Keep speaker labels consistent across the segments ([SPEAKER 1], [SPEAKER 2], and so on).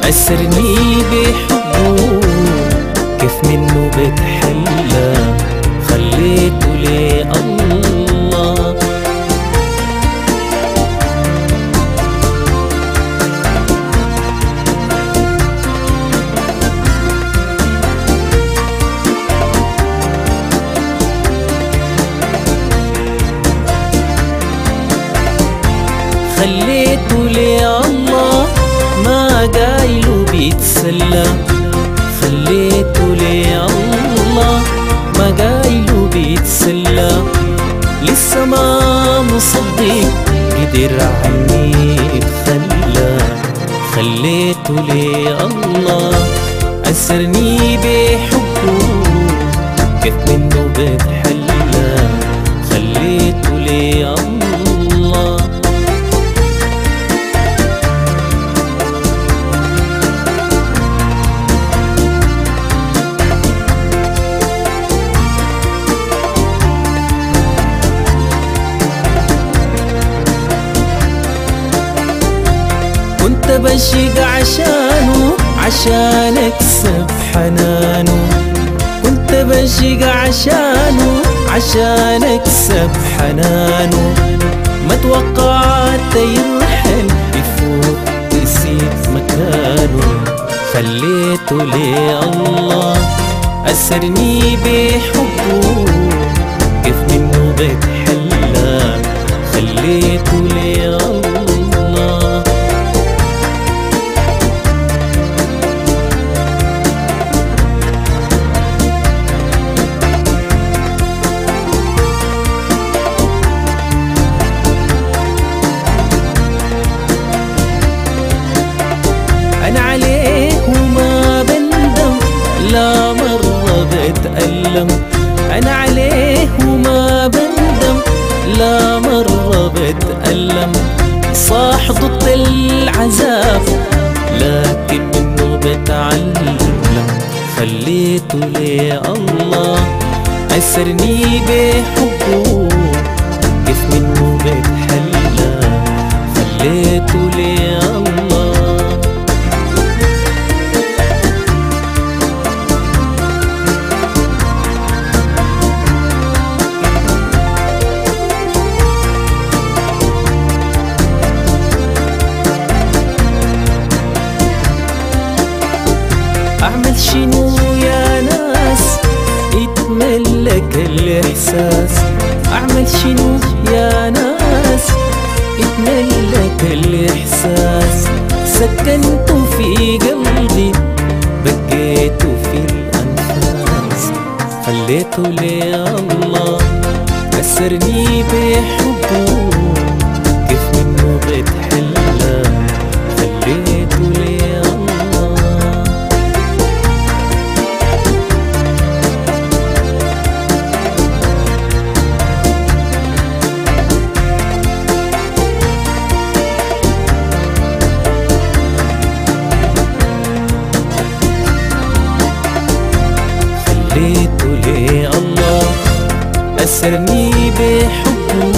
[SPEAKER 1] أسرني بحبه كيف منه بتحلى خليته لي الله. خليته لي الله ما قايله بيتسلى. خليته لي الله ما قايله بيتسلى. لسه ما مصدق قدر عني اتخلى. خليته لي الله أسرني بحبه كيف منه بتحلى. خليته لي الله. كنت بشق عشانه عشان اكسب حنانه. كنت بشق عشانه عشان اكسب حنانه. ما توقعت يرحل يفوت يسيب مكانه. خليته لي الله أسرني بحبه كيف منه بتحلى. خليته لي الله. أنا عليه وما بندم لا مرة بتألم. أنا عليه وما بندم لا مرة بتألم. صاح ضد العذاب لكن منه بتعلم. خليته لي الله أسرني بحبه كيف منه بتحلى. خليته لي الله. أعمل شنو يا ناس يتملك الإحساس. أعمل شنو يا ناس يتملك الإحساس. سكنته في قلبي بقيته في الأنفاس. خليته لي الله أسرني بحبه كيف منه بتحلى. خليته لي الله. خليته لي الله أسرني بحبه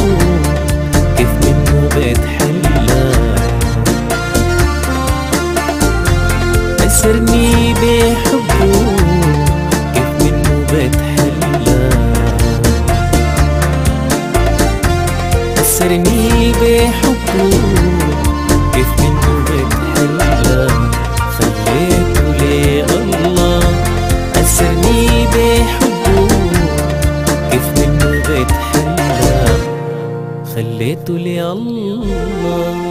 [SPEAKER 1] كيف منه بتحلى. أسرني بحبه كيف منه بتحلى. أسرني بحبه كيف منه بتحلى. خليته لي الله أسرني بحبه كيف منه بتحلى. خليته لي الله.